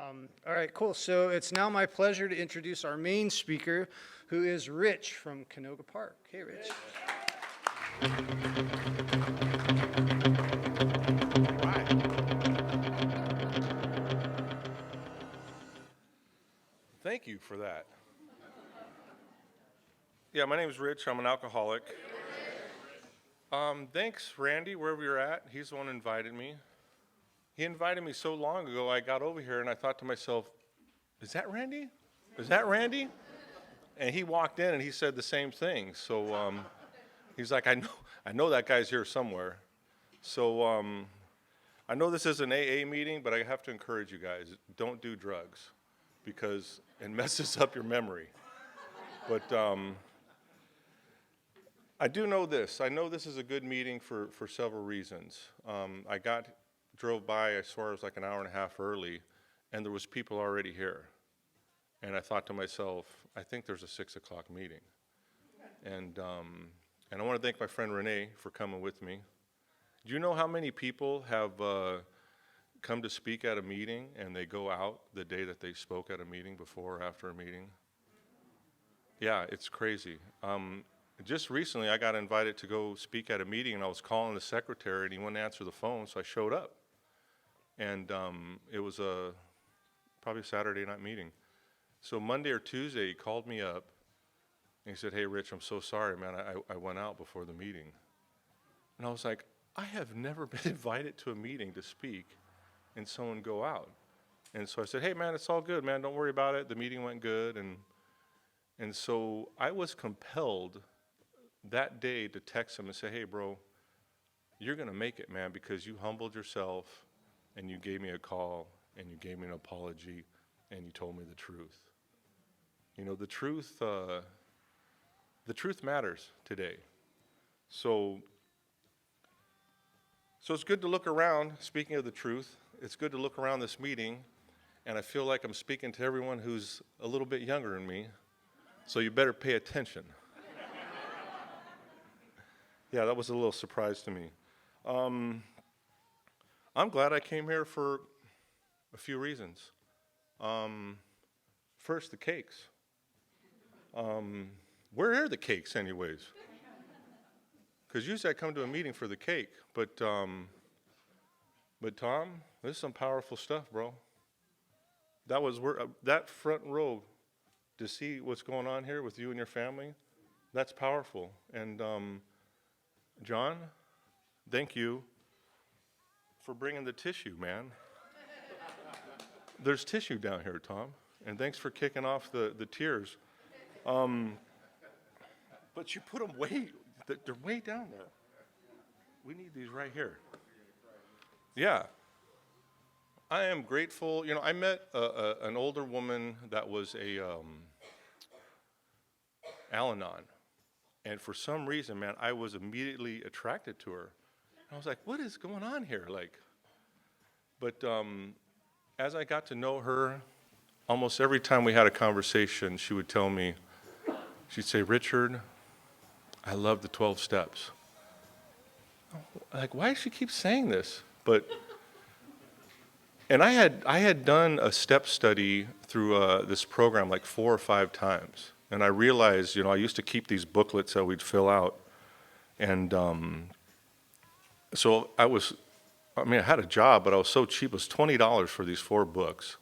All right, cool. So it's now my pleasure to introduce our main speaker, who is Rich from Canoga Park. Hey, Rich. Thank you for that. Yeah, my name is Rich. I'm an alcoholic. Thanks, Randy, wherever you're at. He's the one who invited me. He invited me so long ago, I got over here and I thought to myself, is that Randy? Is that Randy? And he walked in and he said the same thing. So he's like, I know that guy's here somewhere. So I know this is an AA meeting, but I have to encourage you guys, don't do drugs because it messes up your memory. But I do know this. I know this is a good meeting for several reasons. I drove by, I swear it was like an hour and a half early, and there was people already here. And I thought to myself, I think there's a 6 o'clock meeting. And I want to thank my friend Renee for coming with me. Do you know how many people have come to speak at a meeting and they go out the day that they spoke at a meeting before or after a meeting? Yeah, it's crazy. Just recently I got invited to go speak at a meeting and I was calling the secretary and he wouldn't answer the phone, so I showed up. And it was probably a Saturday night meeting. So Monday or Tuesday he called me up and he said, hey Rich, I'm so sorry, man, I went out before the meeting. And I was like, I have never been invited to a meeting to speak and someone go out. And so I said, hey man, it's all good, man, don't worry about it. The meeting went good. And so I was compelled that day to text him and say, hey bro, you're gonna make it, man, because you humbled yourself and you gave me a call and you gave me an apology and you told me the truth. You know, the truth matters today. So it's good to look around, speaking of the truth, it's good to look around this meeting, and I feel like I'm speaking to everyone who's a little bit younger than me, so you better pay attention. Yeah, that was a little surprise to me. I'm glad I came here for a few reasons. First, the cakes. Where are the cakes anyways? Because usually I come to a meeting for the cake, but Tom, this is some powerful stuff, bro. That front row to see what's going on here with you and your family, that's powerful. And John, thank you for bringing the tissue, man. There's tissue down here, Tom, and thanks for kicking off the tears. But you put them they're way down there. We need these right here. Yeah. I am grateful. You know, I met an older woman that was a Al-Anon. And for some reason, man, I was immediately attracted to her. I was like, what is going on here? But as I got to know her, almost every time we had a conversation, she would tell me, she'd say, Richard, I love the 12 steps. Like, why does she keep saying this? And I had done a step study through this program like 4 or 5 times. And I realized, you know, I used to keep these booklets that we'd fill out. And so I had a job, but I was so cheap. It was $20 for these 4 books.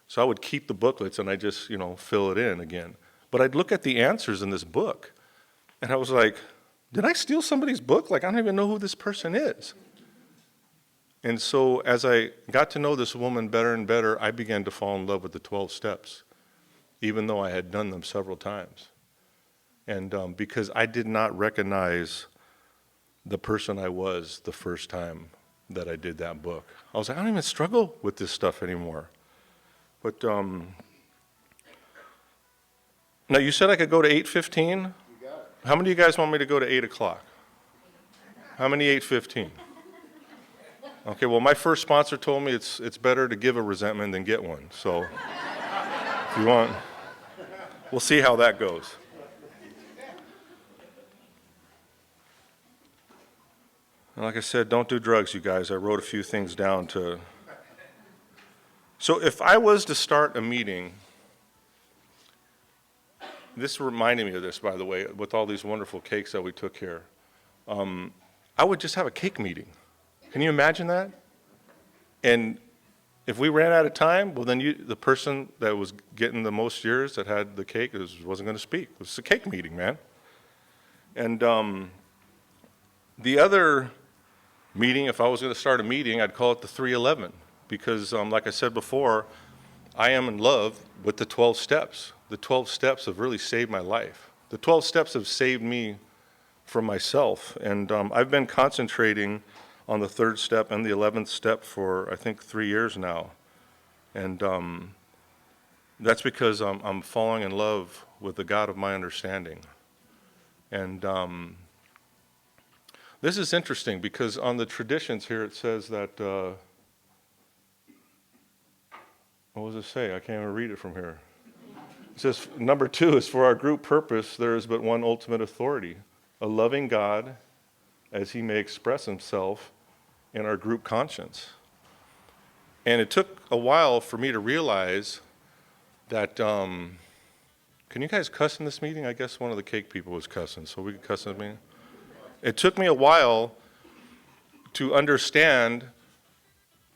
So I would keep the booklets and I just, you know, fill it in again. But I'd look at the answers in this book. And I was like, did I steal somebody's book? Like, I don't even know who this person is. And so as I got to know this woman better and better, I began to fall in love with the 12 steps, even though I had done them several times. And because I did not recognize the person I was the first time that I did that book. I was like, I don't even struggle with this stuff anymore. But now you said I could go to 8:15? How many of you guys want me to go to 8 o'clock? How many 8:15? Okay, well, my first sponsor told me it's better to give a resentment than get one. So if you want, we'll see how that goes. And like I said, don't do drugs, you guys. I wrote a few things down So if I was to start a meeting, this reminded me of this, by the way, with all these wonderful cakes that we took here. I would just have a cake meeting. Can you imagine that? And if we ran out of time, well, then the person that was getting the most years that had the cake wasn't going to speak. It was a cake meeting, man. And the other meeting, if I was going to start a meeting, I'd call it the 311 because, like I said before, I am in love with the 12 steps. The 12 steps have really saved my life. The 12 steps have saved me from myself. And I've been concentrating on the 3rd step and the 11th step for, I think, 3 years now. And that's because I'm falling in love with the God of my understanding. And this is interesting because on the traditions here it says that, what does it say? I can't even read it from here. It says, number 2 is for our group purpose, there is but one ultimate authority, a loving God as he may express himself in our group conscience. And it took a while for me to realize that, can you guys cuss in this meeting? I guess one of the cake people was cussing, so we could cuss in the meeting. It took me a while to understand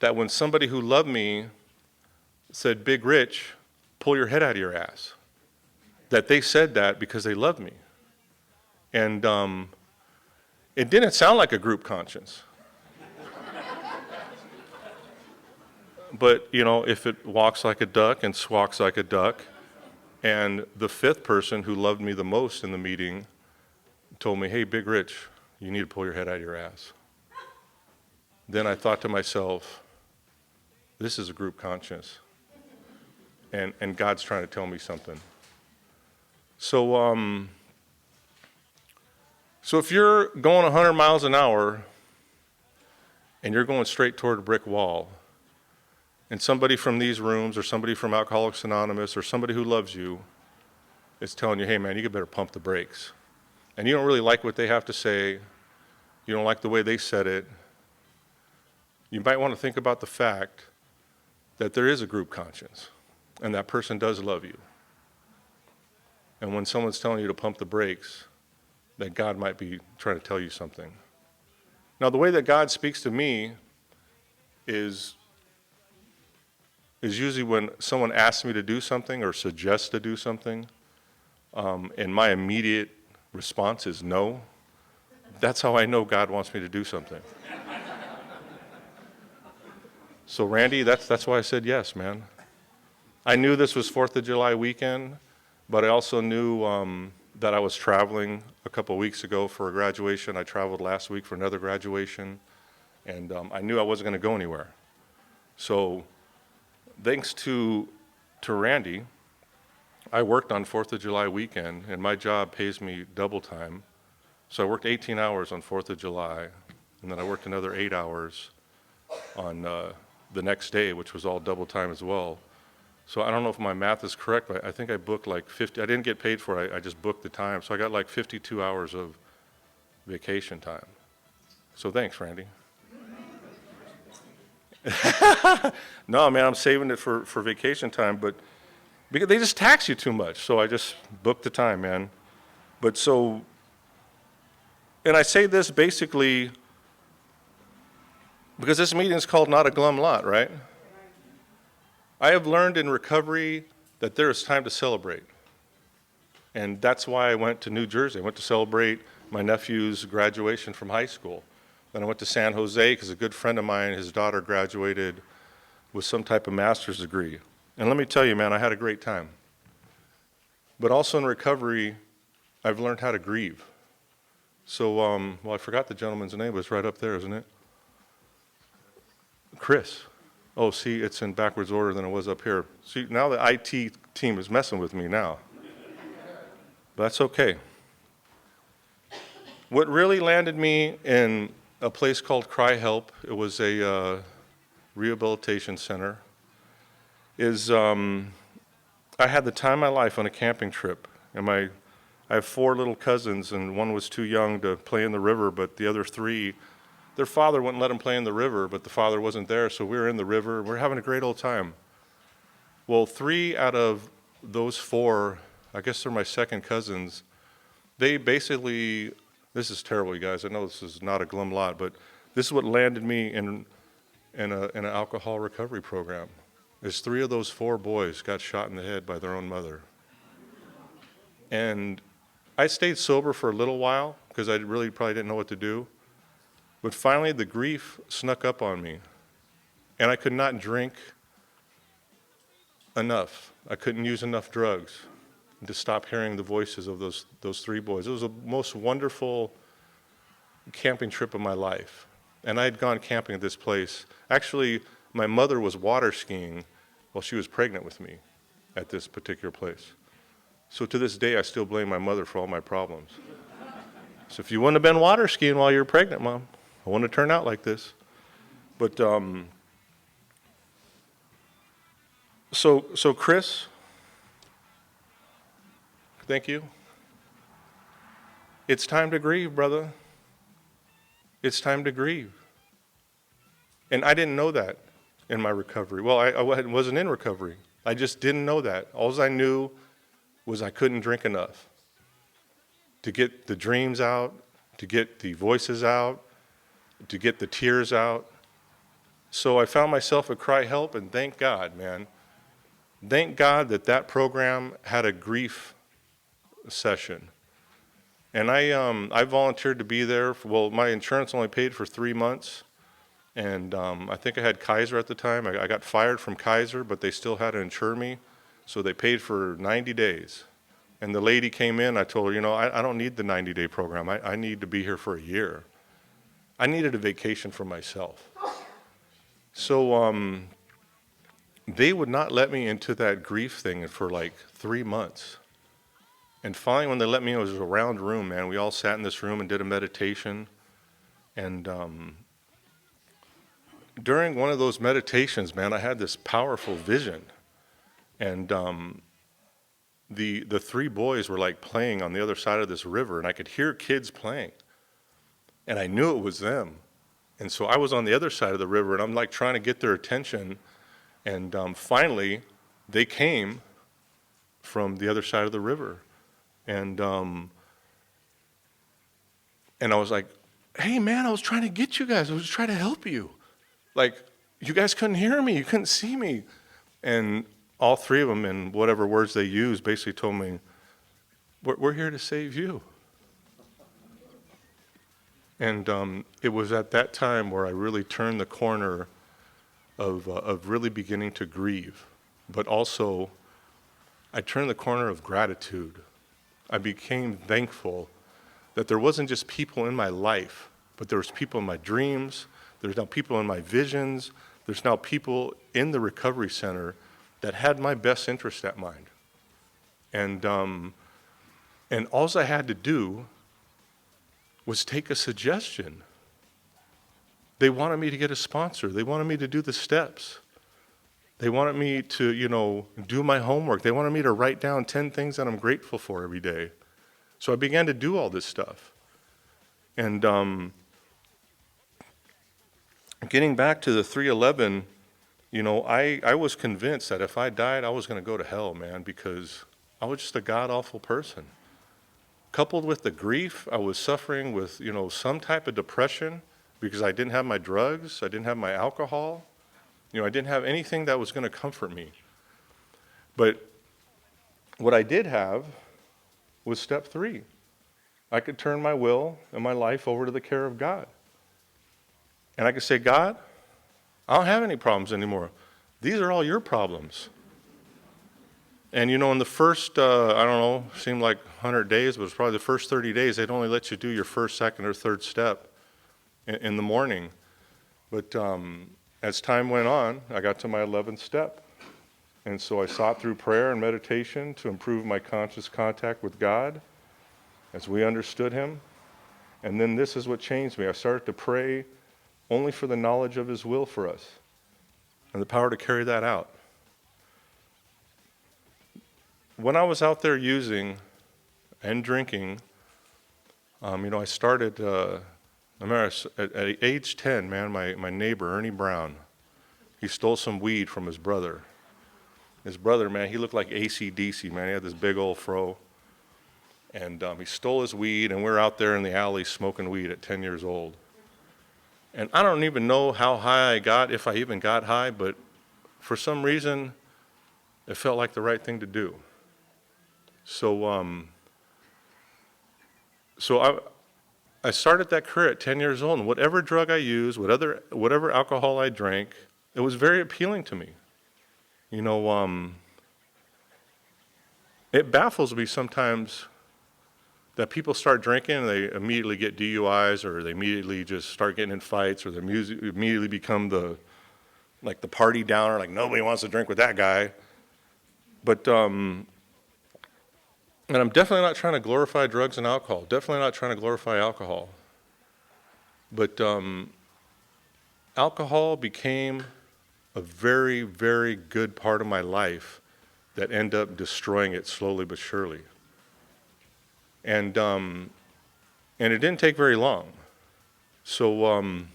that when somebody who loved me said, Big Rich, pull your head out of your ass, that they said that because they loved me. And it didn't sound like a group conscience. But, you know, if it walks like a duck and squawks like a duck, and the 5th person who loved me the most in the meeting told me, hey, Big Rich, you need to pull your head out of your ass. Then I thought to myself, this is a group conscience. And God's trying to tell me something. So, so if you're going 100 miles an hour and you're going straight toward a brick wall, and somebody from these rooms or somebody from Alcoholics Anonymous or somebody who loves you is telling you, hey man, you better pump the brakes. And you don't really like what they have to say, you don't like the way they said it, you might want to think about the fact that there is a group conscience and that person does love you. And when someone's telling you to pump the brakes, that God might be trying to tell you something. Now, the way that God speaks to me is usually when someone asks me to do something or suggests to do something, and my immediate response is no. That's how I know God wants me to do something. So Randy, that's why I said yes, man. I knew this was 4th of July weekend, but I also knew that I was traveling a couple weeks ago for a graduation. I traveled last week for another graduation, and I knew I wasn't going to go anywhere. So thanks to Randy, I worked on 4th of July weekend, and my job pays me double time. So I worked 18 hours on 4th of July, and then I worked another 8 hours on the next day, which was all double time as well. So I don't know if my math is correct, but I think I booked like 50. I didn't get paid for it. I just booked the time. So I got like 52 hours of vacation time. So thanks, Randy. No, man, I'm saving it for vacation time, but because they just tax you too much. So I just booked the time, man. But so, and I say this basically because this meeting is called Not a Glum Lot, right? I have learned in recovery that there is time to celebrate. And that's why I went to New Jersey. I went to celebrate my nephew's graduation from high school. Then I went to San Jose because a good friend of mine, his daughter graduated with some type of master's degree. And let me tell you, man, I had a great time. But also in recovery, I've learned how to grieve. So, well, I forgot the gentleman's name, but it's right up there, isn't it? Chris. Oh, see, it's in backwards order than it was up here. See, now the IT team is messing with me now. But that's okay. What really landed me in a place called Cry Help, it was a rehabilitation center, is I had the time of my life on a camping trip. And I have 4 little cousins, and one was too young to play in the river, but the other 3, their father wouldn't let them play in the river, but the father wasn't there, so we were in the river. We're having a great old time. Well, 3 out of those 4, I guess they're my second cousins, they basically, this is terrible, you guys. I know this is not a glum lot, but this is what landed me in an alcohol recovery program. Is 3 of those 4 boys got shot in the head by their own mother. And I stayed sober for a little while because I really probably didn't know what to do. But finally, the grief snuck up on me, and I could not drink enough. I couldn't use enough drugs to stop hearing the voices of those 3 boys. It was the most wonderful camping trip of my life. And I had gone camping at this place. Actually, my mother was water skiing while she was pregnant with me at this particular place. So to this day, I still blame my mother for all my problems. So if you wouldn't have been water skiing while you were pregnant, Mom, I wouldn't have turned out like this. But so Chris, thank you. It's time to grieve, brother. It's time to grieve. And I didn't know that in my recovery. Well, I wasn't in recovery. I just didn't know that. All I knew was I couldn't drink enough to get the dreams out, to get the voices out, to get the tears out. So I found myself a cry help, and thank God, man. Thank God that program had a grief session. And I volunteered to be there. Well, my insurance only paid for 3 months. And I think I had Kaiser at the time. I got fired from Kaiser, but they still had to insure me. So they paid for 90 days. And the lady came in, I told her, I don't need the 90-day program. I need to be here for a year. I needed a vacation for myself. So they would not let me into that grief thing for like 3 months. And finally, when they let me in, it was a round room, man. We all sat in this room and did a meditation. And during one of those meditations, man, I had this powerful vision. And the 3 boys were like playing on the other side of this river, and I could hear kids playing. And I knew it was them. And so I was on the other side of the river, and I'm like trying to get their attention. And finally, they came from the other side of the river. And I was like, hey, man, I was trying to get you guys. I was trying to help you. Like, you guys couldn't hear me. You couldn't see me. And all 3 of them, in whatever words they used, basically told me, we're here to save you. And it was at that time where I really turned the corner of really beginning to grieve. But also, I turned the corner of gratitude. I became thankful that there wasn't just people in my life, but there was people in my dreams. There's now people in my visions. There's now people in the recovery center that had my best interest at mind. And all I had to do was take a suggestion. They wanted me to get a sponsor. They wanted me to do the steps. They wanted me to, do my homework. They wanted me to write down 10 things that I'm grateful for every day. So I began to do all this stuff. And getting back to the 311, I was convinced that if I died, I was going to go to hell, man, because I was just a god-awful person. Coupled with the grief, I was suffering with, some type of depression because I didn't have my drugs, I didn't have my alcohol. I didn't have anything that was going to comfort me. But what I did have was step 3. I could turn my will and my life over to the care of God. And I could say, God, I don't have any problems anymore. These are all your problems. And in the first, seemed like 100 days, but it was probably the first 30 days, they'd only let you do your first, second, or third step in the morning. But as time went on, I got to my 11th step. And so I sought through prayer and meditation to improve my conscious contact with God as we understood Him. And then this is what changed me. I started to pray only for the knowledge of His will for us and the power to carry that out. When I was out there using and drinking, I started, I remember at age 10, man, my neighbor, Ernie Brown, he stole some weed from his brother. His brother, man, he looked like AC/DC, man. He had this big old fro. And he stole his weed, and we were out there in the alley smoking weed at 10 years old. And I don't even know how high I got, if I even got high, but for some reason, it felt like the right thing to do. So I started that career at 10 years old, and whatever drug I used, whatever alcohol I drank, it was very appealing to me. You know, it baffles me sometimes that people start drinking and they immediately get DUIs, or they immediately just start getting in fights, or they immediately become the party downer, like nobody wants to drink with that guy. But, and I'm definitely not trying to glorify drugs and alcohol, definitely not trying to glorify alcohol. But alcohol became a very, very good part of my life that ended up destroying it slowly but surely. And it didn't take very long. So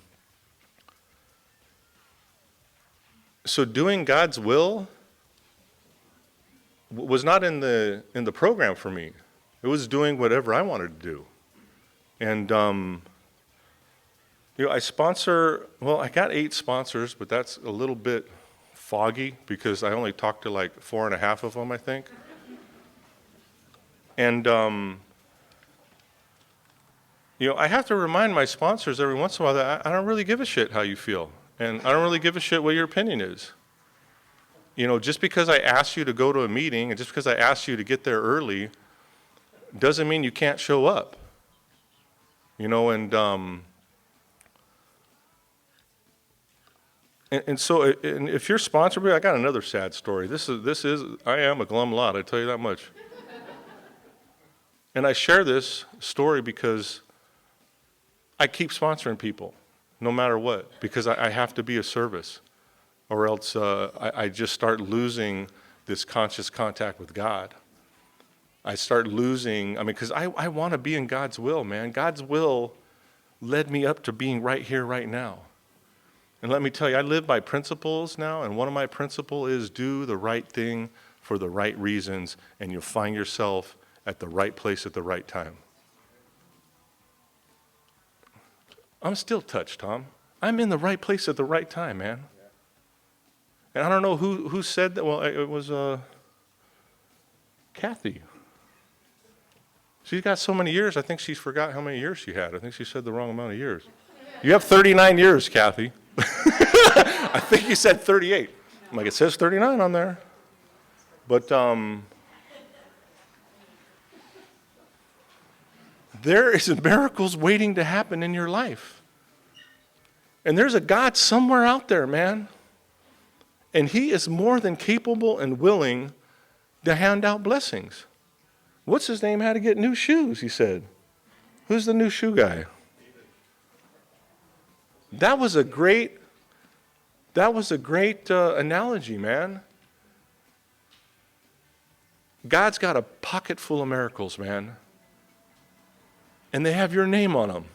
doing God's will was not in the program for me. It was doing whatever I wanted to do. And you know, I got 8 sponsors, but that's a little bit foggy because I only talked to like 4.5 of them, I think. And you know, I have to remind my sponsors every once in a while that I don't really give a shit how you feel, and I don't really give a shit what your opinion is. You know, just because I asked you to go to a meeting, and just because I asked you to get there early, doesn't mean you can't show up. You know, and so if you're sponsored by, I got another sad story. I am a glum lot, I tell you that much. And I share this story because I keep sponsoring people, no matter what, because I have to be a service, or else I just start losing this conscious contact with God. I start losing, because I want to be in God's will, man. God's will led me up to being right here, right now. And let me tell you, I live by principles now, and one of my principles is do the right thing for the right reasons, and you'll find yourself at the right place at the right time. I'm still touched, Tom. I'm in the right place at the right time, man. And I don't know who said that. Well, it was Kathy. She's got so many years, I think she's forgot how many years she had. I think she said the wrong amount of years. You have 39 years, Kathy. I think you said 38. I'm like, it says 39 on there. But there is miracles waiting to happen in your life. And there's a God somewhere out there, man. And he is more than capable and willing to hand out blessings. What's his name had to get new shoes, he said. Who's the new shoe guy? That was a great analogy, man. God's got a pocket full of miracles, man. And they have your name on them.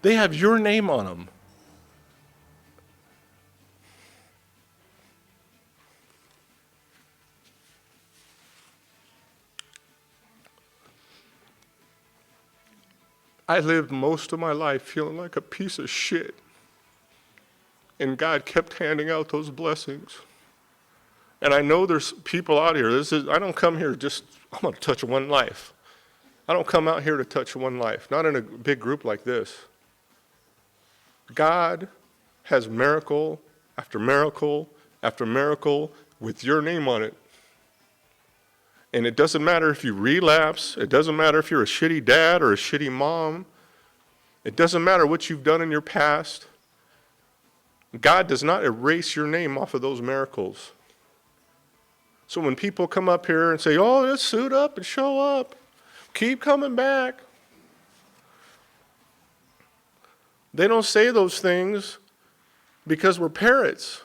They have your name on them. I lived most of my life feeling like a piece of shit. And God kept handing out those blessings. And I know there's people out here, I don't come here I'm going to touch one life. I don't come out here to touch one life, not in a big group like this. God has miracle after miracle after miracle with your name on it. And it doesn't matter if you relapse. It doesn't matter if you're a shitty dad or a shitty mom. It doesn't matter what you've done in your past. God does not erase your name off of those miracles. So when people come up here and say, oh, let's suit up and show up, keep coming back, they don't say those things because we're parrots.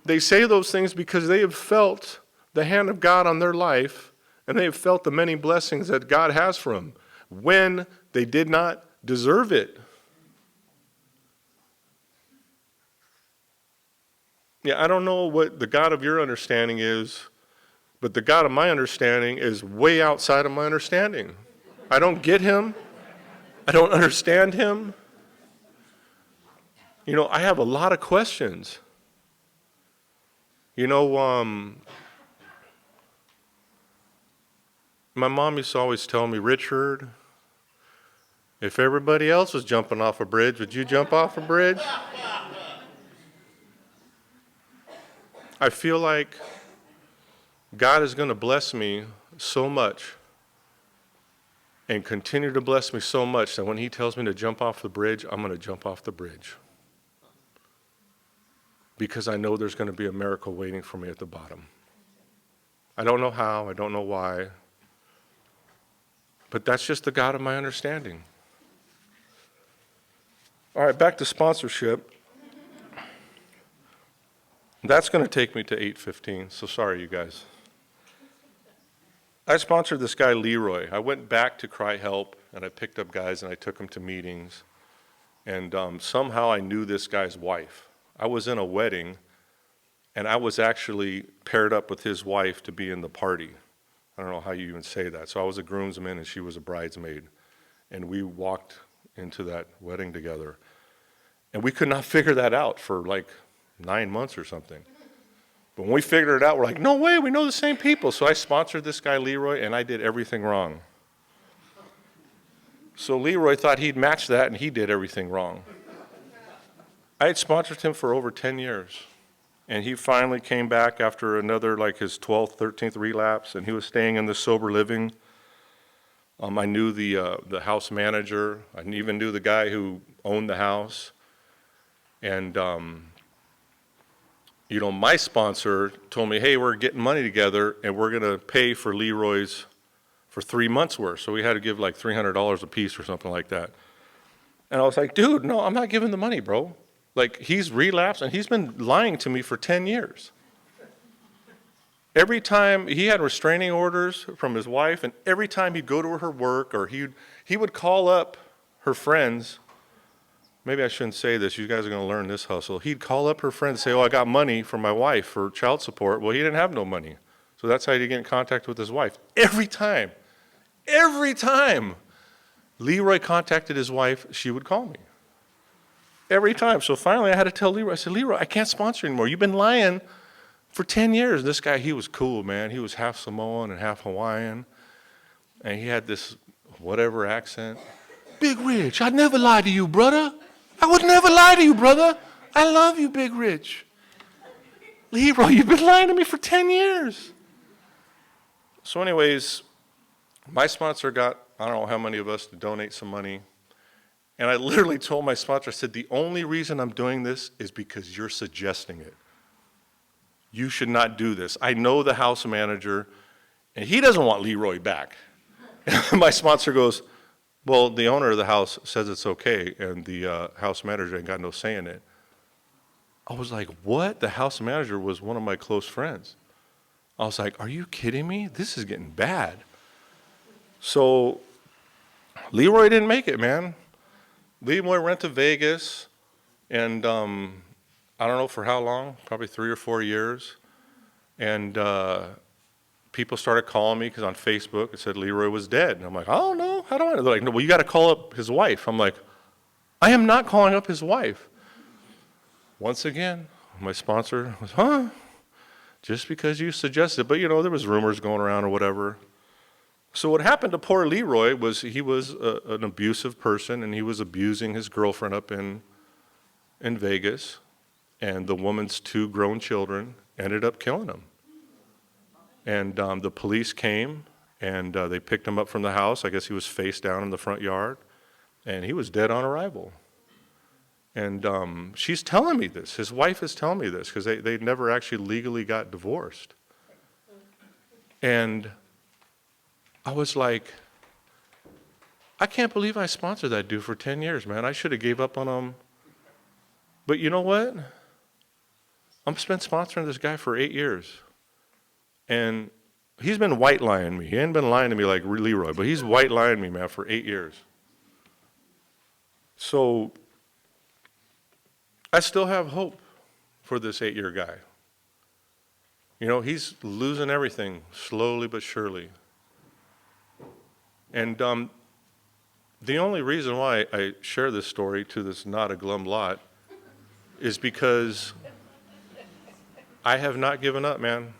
They say those things because they have felt the hand of God on their life, and they have felt the many blessings that God has for them when they did not deserve it. Yeah, I don't know what the God of your understanding is, but the God of my understanding is way outside of my understanding. I don't get him. I don't understand him. You know, I have a lot of questions. You know, my mom used to always tell me, Richard, if everybody else was jumping off a bridge, would you jump off a bridge? I feel like God is going to bless me so much and continue to bless me so much that when he tells me to jump off the bridge, I'm going to jump off the bridge. Because I know there's going to be a miracle waiting for me at the bottom. I don't know how, I don't know why, but that's just the God of my understanding. All right, back to sponsorship. That's going to take me to 8:15, so sorry, you guys. I sponsored this guy, Leroy. I went back to Cry Help, and I picked up guys, and I took them to meetings. And somehow I knew this guy's wife. I was in a wedding, and I was actually paired up with his wife to be in the party. I don't know how you even say that. So I was a groomsman, and she was a bridesmaid. And we walked into that wedding together. And we could not figure that out for like 9 months or something. But when we figured it out, we're like, no way, we know the same people. So I sponsored this guy, Leroy, and I did everything wrong. So Leroy thought he'd match that, and he did everything wrong. I had sponsored him for over 10 years. And he finally came back after another, like his 12th, 13th relapse, and he was staying in the sober living. I knew the house manager. I even knew the guy who owned the house. And, you know, my sponsor told me, hey, we're getting money together, and we're going to pay for Leroy's for 3 months' worth. So we had to give like $300 a piece or something like that. And I was like, dude, no, I'm not giving the money, bro. Like, he's relapsed, and he's been lying to me for 10 years. Every time he had restraining orders from his wife, and every time he'd go to her work, or he would call up her friends. Maybe I shouldn't say this. You guys are going to learn this hustle. He'd call up her friends and say, oh, I got money from my wife for child support. Well, he didn't have no money. So that's how he'd get in contact with his wife. Every time Leroy contacted his wife, she would call me. Every time. So finally I had to tell Leroy, I said, Leroy, I can't sponsor you anymore. You've been lying for 10 years. This guy, he was cool, man. He was half Samoan and half Hawaiian. And he had this whatever accent. Big Rich, I'd never lie to you, brother. I would never lie to you, brother. I love you, Big Rich. Leroy, you've been lying to me for 10 years. So anyways, my sponsor got, I don't know how many of us to donate some money. And I literally told my sponsor, I said, the only reason I'm doing this is because you're suggesting it. You should not do this. I know the house manager, and he doesn't want Leroy back. And my sponsor goes, well, the owner of the house says it's okay, and the house manager ain't got no say in it. I was like, what? The house manager was one of my close friends. I was like, are you kidding me? This is getting bad. So Leroy didn't make it, man. Leroy went to Vegas, and I don't know for how long, probably 3 or 4 years. And people started calling me because on Facebook it said Leroy was dead. And I'm like, I don't know. How do I know? They're like, no, well, you got to call up his wife. I'm like, I am not calling up his wife. Once again, my sponsor was, huh? Just because you suggested. But, you know, there was rumors going around or whatever. So what happened to poor Leroy was he was an abusive person, and he was abusing his girlfriend up in Vegas. And the woman's 2 grown children ended up killing him. And the police came, and they picked him up from the house. I guess he was face down in the front yard, and he was dead on arrival. And she's telling me this. His wife is telling me this because they never actually legally got divorced. And I was like, I can't believe I sponsored that dude for 10 years, man. I should have gave up on him. But you know what? I've been sponsoring this guy for 8 years. And he's been white lying me. He ain't been lying to me like Leroy, but he's white lying me, man, for 8 years. So I still have hope for this 8-year guy. You know, he's losing everything slowly but surely. And the only reason why I share this story to this not a glum lot is because I have not given up, man.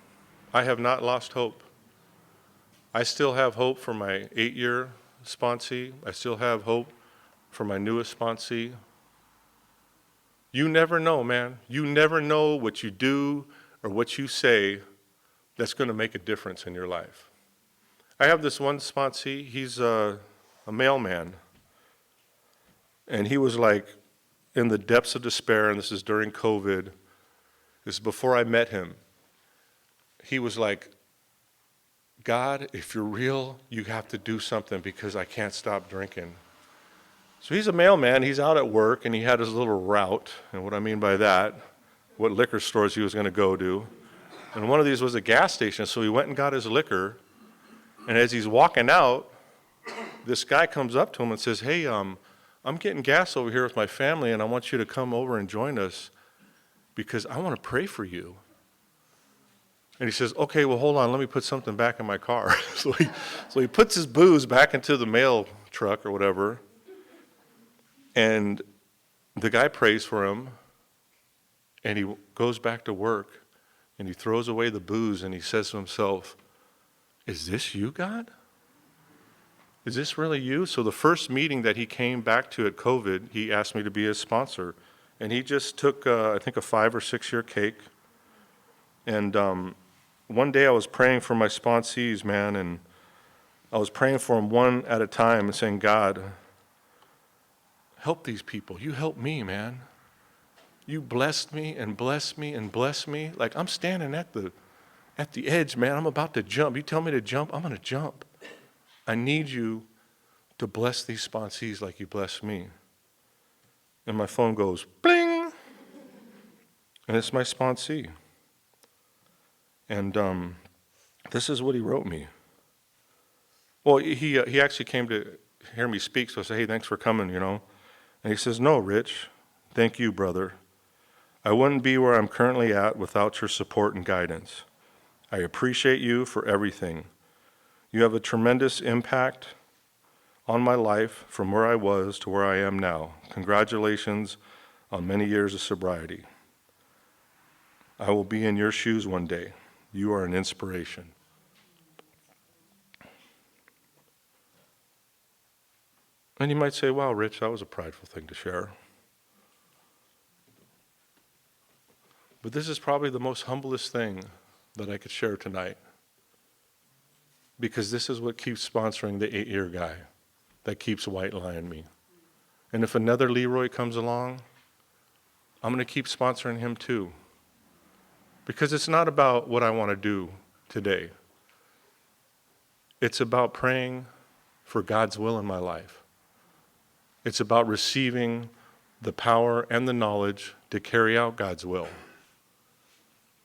I have not lost hope. I still have hope for my 8-year sponsee. I still have hope for my newest sponsee. You never know, man. You never know what you do or what you say that's going to make a difference in your life. I have this one sponsee. He's a mailman. And he was like in the depths of despair, and this is during COVID. This is before I met him. He was like, God, if you're real, you have to do something because I can't stop drinking. So he's a mailman. He's out at work, and he had his little route. And what I mean by that, what liquor stores he was going to go to. And one of these was a gas station, so he went and got his liquor. And as he's walking out, this guy comes up to him and says, hey, I'm getting gas over here with my family, and I want you to come over and join us because I want to pray for you. And he says, okay, well, hold on, let me put something back in my car. So he puts his booze back into the mail truck or whatever, and the guy prays for him, and he goes back to work, and he throws away the booze, and he says to himself, is this you, God? Is this really you? So the first meeting that he came back to at COVID, he asked me to be his sponsor. And he just took, I think, a 5 or 6 year cake. And one day I was praying for my sponsees, man, and I was praying for them one at a time and saying, God, help these people. You help me, man. You blessed me and blessed me and blessed me. Like, I'm standing at the edge, man. I'm about to jump. You tell me to jump, I'm going to jump. I need you to bless these sponsees like you blessed me. And my phone goes, bling! And it's my sponsee. And this is what he wrote me. Well, he actually came to hear me speak, so I said, hey, thanks for coming, you know. And he says, no, Rich, thank you, brother. I wouldn't be where I'm currently at without your support and guidance. I appreciate you for everything. You have a tremendous impact on my life from where I was to where I am now. Congratulations on many years of sobriety. I will be in your shoes one day. You are an inspiration. And you might say, wow, Rich, that was a prideful thing to share. But this is probably the most humblest thing that I could share tonight. Because this is what keeps sponsoring the 8-year guy, that keeps white lining me. And if another Leroy comes along, I'm going to keep sponsoring him too. Because it's not about what I want to do today. It's about praying for God's will in my life. It's about receiving the power and the knowledge to carry out God's will.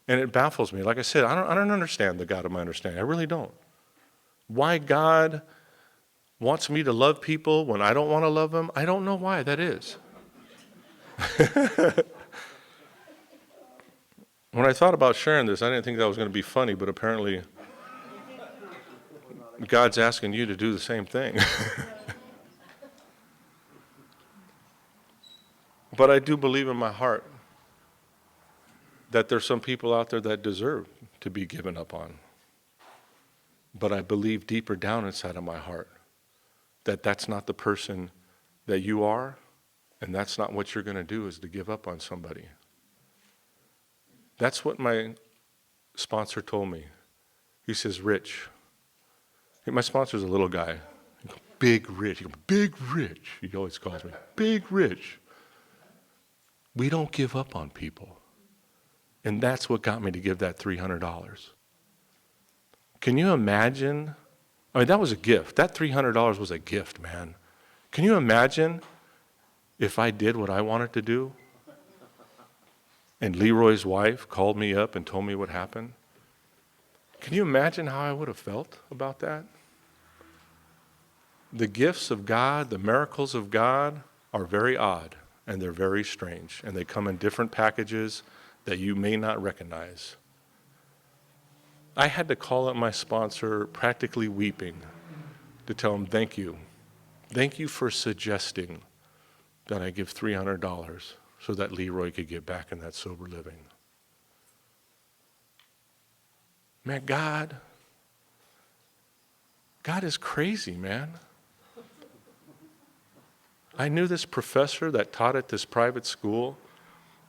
And it baffles me. Like I said, I don't understand the God of my understanding. I really don't. Why God wants me to love people when I don't want to love them, I don't know why that is. When I thought about sharing this, I didn't think that was going to be funny, but apparently God's asking you to do the same thing. But I do believe in my heart that there's some people out there that deserve to be given up on. But I believe deeper down inside of my heart that that's not the person that you are, and that's not what you're going to do, is to give up on somebody. That's what my sponsor told me. He says, Rich. My sponsor's a little guy. Big Rich. He goes, Big Rich. He always calls me, Big Rich. We don't give up on people. And that's what got me to give that $300. Can you imagine? I mean, that was a gift. That $300 was a gift, man. Can you imagine if I did what I wanted to do? And Leroy's wife called me up and told me what happened? Can you imagine how I would have felt about that? The gifts of God, the miracles of God are very odd, and they're very strange, and they come in different packages, that you may not recognize. I had to call up my sponsor practically weeping to tell him, thank you. Thank you for suggesting that I give $300 so that Leroy could get back in that sober living. Man, God is crazy, man. I knew this professor that taught at this private school,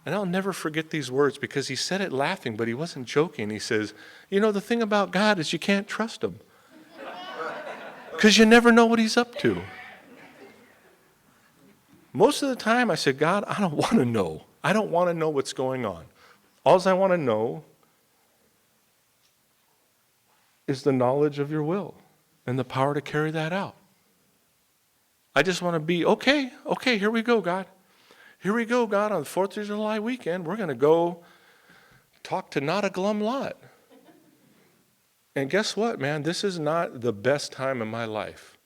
and I'll never forget these words because he said it laughing, but he wasn't joking. He says, you know, the thing about God is you can't trust him because you never know what he's up to. Most of the time I said, God, I don't want to know. I don't want to know what's going on. All I want to know is the knowledge of your will and the power to carry that out. I just want to be, okay, here we go, God. Here we go, God, on the 4th of July weekend, we're going to go talk to not a glum lot. And guess what, man? This is not the best time in my life.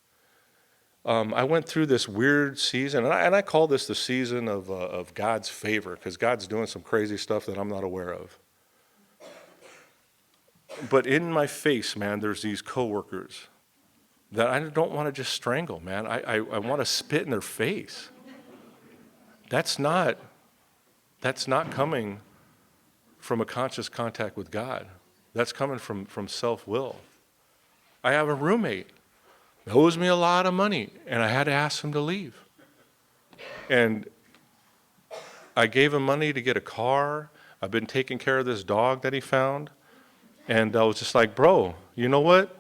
I went through this weird season, and I call this the season of God's favor, because God's doing some crazy stuff that I'm not aware of. But in my face, man, there's these coworkers that I don't want to just strangle, man. I want to spit in their face. That's not coming from a conscious contact with God. That's coming from self-will. I have a roommate who owes me a lot of money, and I had to ask him to leave. And I gave him money to get a car. I've been taking care of this dog that he found. And I was just like, bro, you know what?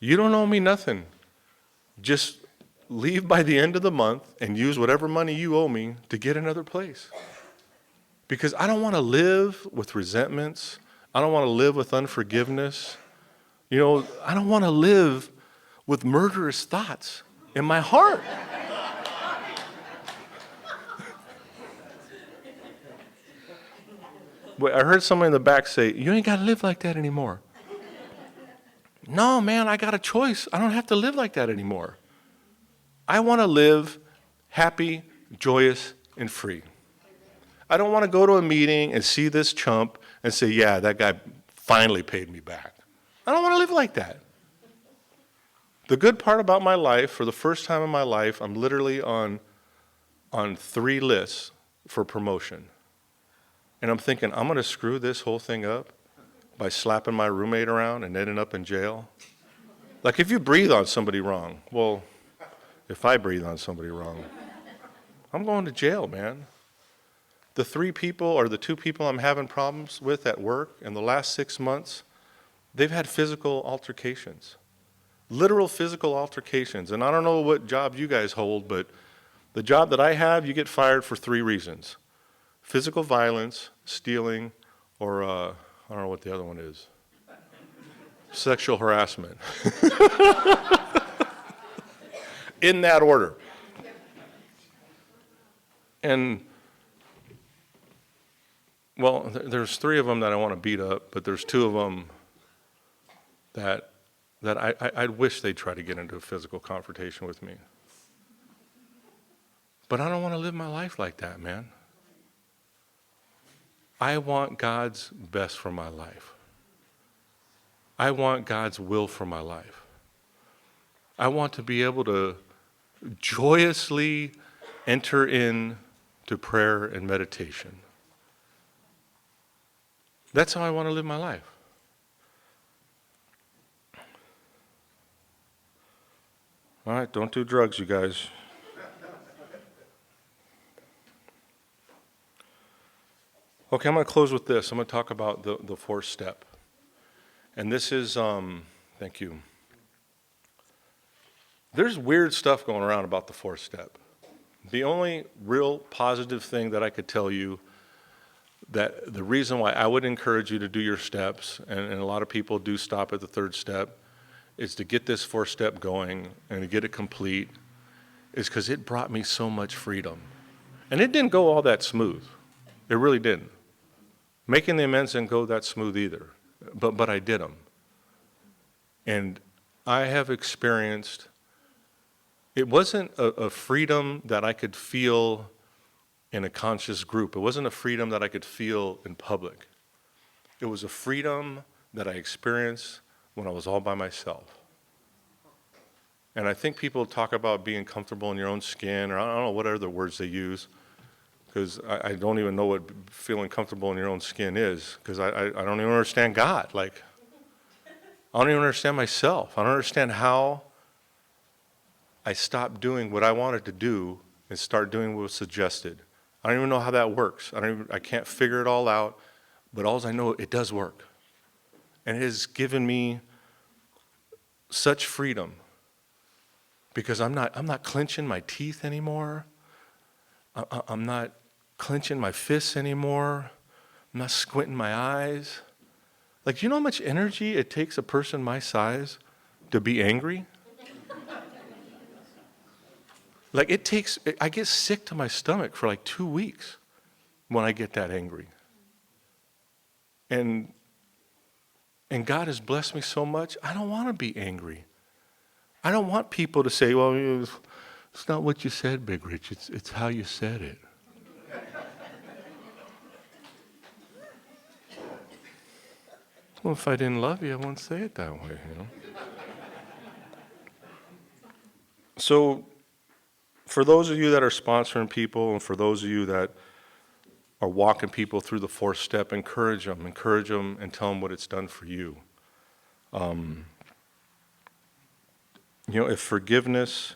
You don't owe me nothing. Just leave by the end of the month and use whatever money you owe me to get another place. Because I don't want to live with resentments. I don't want to live with unforgiveness. You know, I don't want to live with murderous thoughts in my heart. But I heard someone in the back say, you ain't got to live like that anymore. No, man, I got a choice. I don't have to live like that anymore. I want to live happy, joyous, and free. I don't want to go to a meeting and see this chump and say, yeah, that guy finally paid me back. I don't want to live like that. The good part about my life, for the first time in my life, I'm literally on 3 lists for promotion. And I'm thinking, I'm going to screw this whole thing up by slapping my roommate around and ending up in jail. Like if you breathe on somebody wrong, well, if I breathe on somebody wrong, I'm going to jail, man. The 2 people I'm having problems with at work in the last 6 months, they've had physical altercations. Literal physical altercations. And I don't know what job you guys hold, but the job that I have, you get fired for 3 reasons. Physical violence, stealing, or I don't know what the other one is. Sexual harassment. In that order. And, well, there's 3 of them that I want to beat up, but there's 2 of them that I wish they'd try to get into a physical confrontation with me. But I don't want to live my life like that, man. I want God's best for my life. I want God's will for my life. I want to be able to joyously enter into prayer and meditation. That's how I want to live my life. All right, don't do drugs, you guys. Okay, I'm going to close with this. I'm going to talk about the 4th step. And this is, thank you. There's weird stuff going around about the 4th step. The only real positive thing that I could tell you, that the reason why I would encourage you to do your steps, and a lot of people do stop at the 3rd step, is to get this 4th step going and to get it complete, is because it brought me so much freedom. And it didn't go all that smooth. It really didn't. Making the amends didn't go that smooth either, but I did them. And I have experienced, it wasn't a freedom that I could feel in a conscious group. It wasn't a freedom that I could feel in public. It was a freedom that I experienced when I was all by myself. And I think people talk about being comfortable in your own skin, or I don't know what other words they use, because I don't even know what feeling comfortable in your own skin is, because I don't even understand God. Like, I don't even understand myself. I don't understand how I stopped doing what I wanted to do and start doing what was suggested. I don't even know how that works. I can't figure it all out, but all I know, it does work. And it has given me such freedom, because I'm not clenching my teeth anymore. I'm not clenching my fists anymore. I'm not squinting my eyes. Like, do you know how much energy it takes a person my size to be angry? Like, I get sick to my stomach for like 2 weeks when I get that angry. And God has blessed me so much, I don't want to be angry. I don't want people to say, well, it's not what you said, Big Rich, it's how you said it. Well, if I didn't love you, I wouldn't say it that way, you know? So, for those of you that are sponsoring people, and for those of you that are walking people through the fourth step, encourage them and tell them what it's done for you. You know, if forgiveness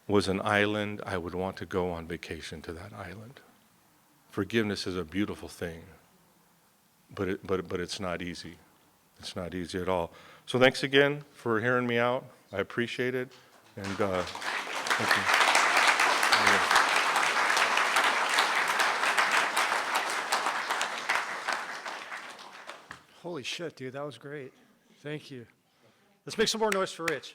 was an island, I would want to go on vacation to that island. Forgiveness is a beautiful thing, but it's not easy. It's not easy at all. So thanks again for hearing me out. I appreciate it, and thank you. Holy shit, dude, that was great. Thank you. Let's make some more noise for Rich.